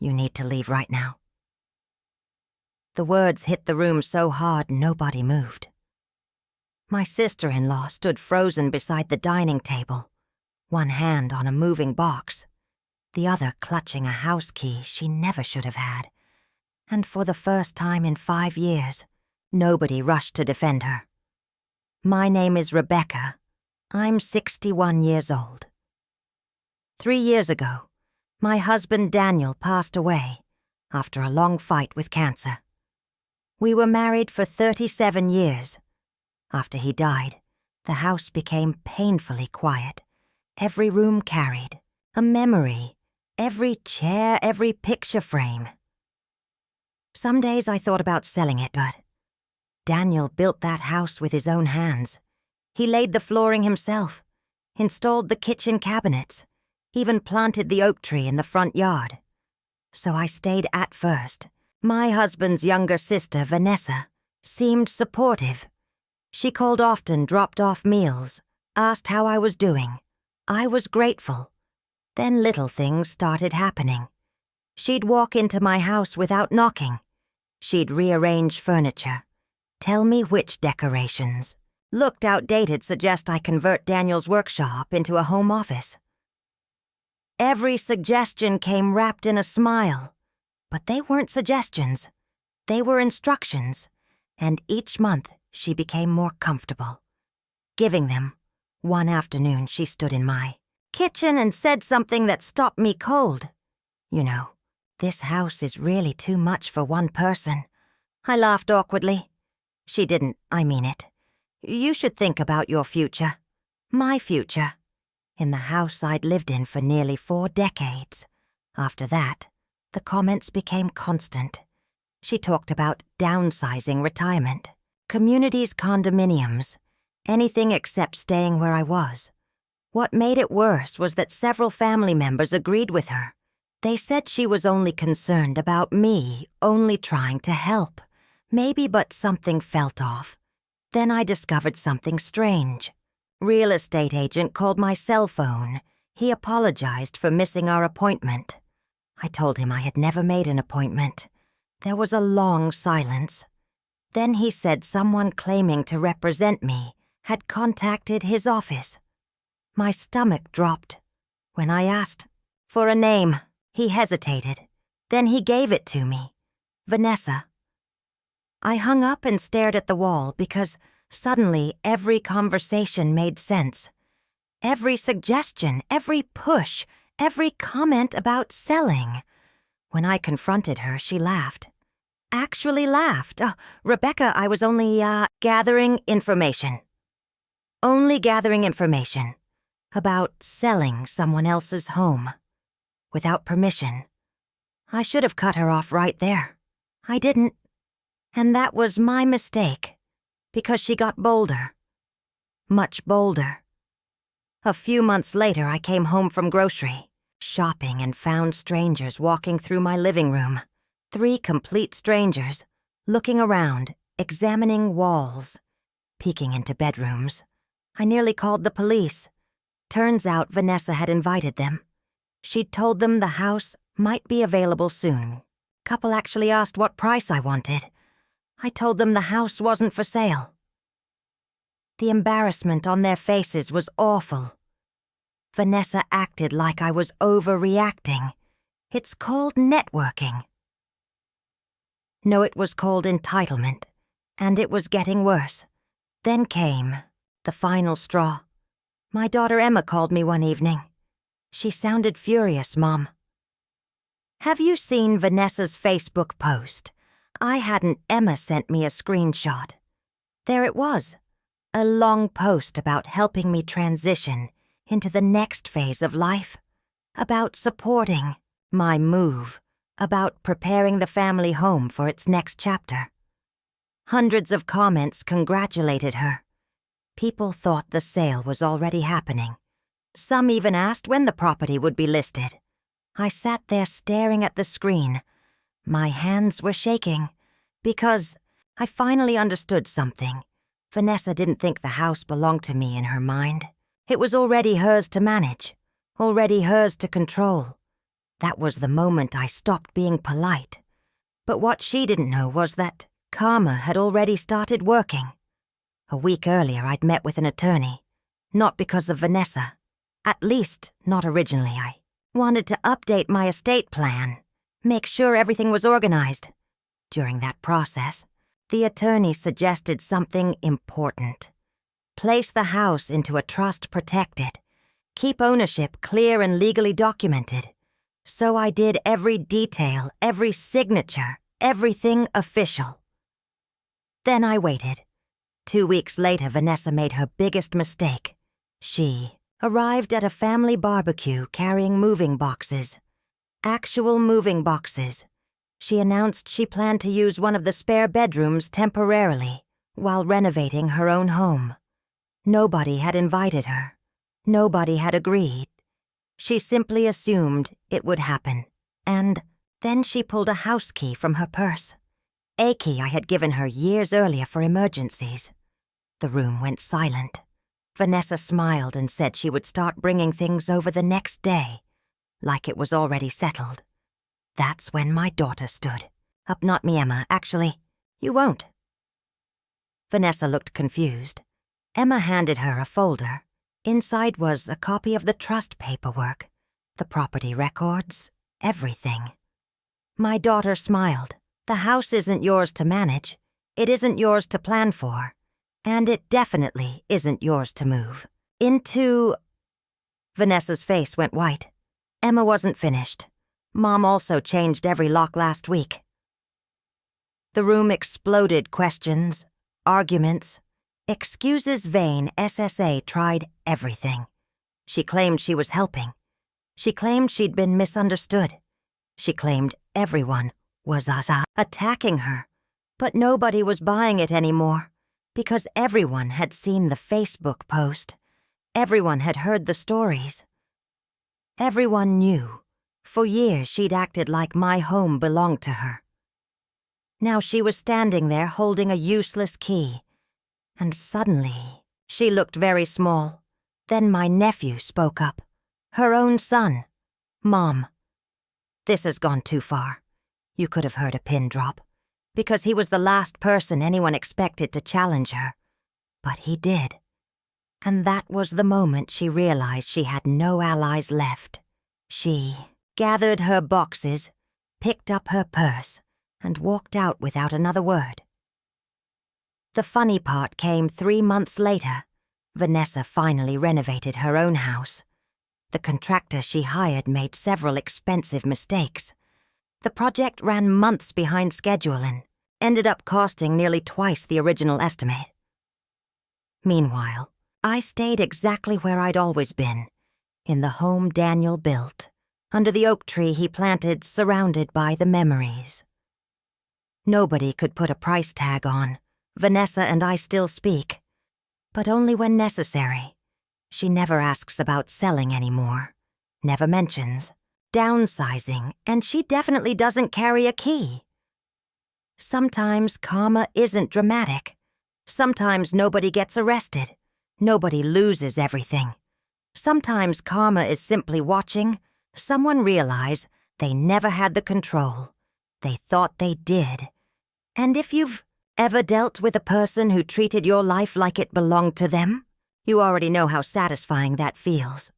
You need to leave right now." The words hit the room so hard nobody moved. My sister-in-law stood frozen beside the dining table, one hand on a moving box, the other clutching a house key she never should have had. And for the first time in 5 years, nobody rushed to defend her. My name is Rebecca. I'm 61 years old. 3 years ago, my husband Daniel passed away after a long fight with cancer. We were married for 37 years. After he died, the house became painfully quiet. Every room carried a memory, every chair, every picture frame. Some days I thought about selling it, but Daniel built that house with his own hands. He laid the flooring himself, installed the kitchen cabinets, even planted the oak tree in the front yard. So I stayed at first. My husband's younger sister, Vanessa, seemed supportive. She called often, dropped off meals, asked how I was doing. I was grateful. Then little things started happening. She'd walk into my house without knocking. She'd rearrange furniture, tell me which decorations looked outdated, suggest I convert Daniel's workshop into a home office. Every suggestion came wrapped in a smile, but they weren't suggestions. They were instructions, and each month she became more comfortable. Giving them, one afternoon she stood in my kitchen and said something that stopped me cold. "You know, this house is really too much for one person." I laughed awkwardly. She didn't, I mean it. "You should think about your future. My future." In the house I'd lived in for nearly 4 decades. After that, the comments became constant. She talked about downsizing retirement, communities, condominiums, anything except staying where I was. What made it worse was that several family members agreed with her. They said she was only concerned about me, only trying to help. Maybe, but something felt off. Then I discovered something strange. Real estate agent called my cell phone. He apologized for missing our appointment. I told him I had never made an appointment. There was a long silence. Then he said someone claiming to represent me had contacted his office. My stomach dropped. When I asked for a name, he hesitated. Then he gave it to me. Vanessa. I hung up and stared at the wall because suddenly every conversation made sense. Every suggestion, every push, every comment about selling. When I confronted her, she laughed. Actually laughed. "Oh, Rebecca, I was only, gathering information. Only gathering information about selling someone else's home. Without permission." I should have cut her off right there. I didn't. And that was my mistake, because she got bolder. Much bolder. A few months later, I came home from grocery shopping and found strangers walking through my living room. 3 complete strangers, looking around, examining walls, peeking into bedrooms. I nearly called the police. Turns out Vanessa had invited them. She'd told them the house might be available soon. Couple actually asked what price I wanted. I told them the house wasn't for sale. The embarrassment on their faces was awful. Vanessa acted like I was overreacting. It's called networking. No, it was called entitlement, and it was getting worse. Then came the final straw. My daughter Emma called me one evening. She sounded furious, Mom. "Have you seen Vanessa's Facebook post? I hadn't. Emma sent me a screenshot. There it was, a long post about helping me transition into the next phase of life, about supporting my move, about preparing the family home for its next chapter. Hundreds of comments congratulated her. People thought the sale was already happening. Some even asked when the property would be listed. I sat there staring at the screen. My hands were shaking because I finally understood something. Vanessa didn't think the house belonged to me in her mind. It was already hers to manage, already hers to control. That was the moment I stopped being polite. But what she didn't know was that karma had already started working. A week earlier, I'd met with an attorney. Not because of Vanessa. At least, not originally. I wanted to update my estate plan, make sure everything was organized. During that process, the attorney suggested something important. Place the house into a trust protected. Keep ownership clear and legally documented. So I did every detail, every signature, everything official. Then I waited. 2 weeks later, Vanessa made her biggest mistake. She arrived at a family barbecue carrying moving boxes. Actual moving boxes. She announced she planned to use one of the spare bedrooms temporarily while renovating her own home. Nobody had invited her. Nobody had agreed. She simply assumed it would happen. And then she pulled a house key from her purse. A key I had given her years earlier for emergencies. The room went silent. Vanessa smiled and said she would start bringing things over the next day, like it was already settled. That's when my daughter stood. Not me, Emma. Actually, you won't. Vanessa looked confused. Emma handed her a folder. Inside was a copy of the trust paperwork, the property records, everything. My daughter smiled. The house isn't yours to manage. It isn't yours to plan for. And it definitely isn't yours to move. Into... Vanessa's face went white. Emma wasn't finished. Mom also changed every lock last week. The room exploded questions, arguments. Excuses vain, SSA tried everything. She claimed she was helping. She claimed she'd been misunderstood. She claimed everyone was attacking her. But nobody was buying it anymore, because everyone had seen the Facebook post. Everyone had heard the stories. Everyone knew. For years she'd acted like my home belonged to her. Now she was standing there holding a useless key. And suddenly, she looked very small. Then my nephew spoke up. Her own son. Mom, this has gone too far. You could have heard a pin drop. Because he was the last person anyone expected to challenge her. But he did. And that was the moment she realized she had no allies left. She gathered her boxes, picked up her purse, and walked out without another word. The funny part came 3 months later. Vanessa finally renovated her own house. The contractor she hired made several expensive mistakes. The project ran months behind schedule and ended up costing nearly twice the original estimate. Meanwhile, I stayed exactly where I'd always been, in the home Daniel built, under the oak tree he planted, surrounded by the memories. Nobody could put a price tag on. Vanessa and I still speak, but only when necessary. She never asks about selling anymore, never mentions downsizing, and she definitely doesn't carry a key. Sometimes karma isn't dramatic. Sometimes nobody gets arrested. Nobody loses everything. Sometimes karma is simply watching someone realize they never had the control. They thought they did. And if you've ever dealt with a person who treated your life like it belonged to them, you already know how satisfying that feels.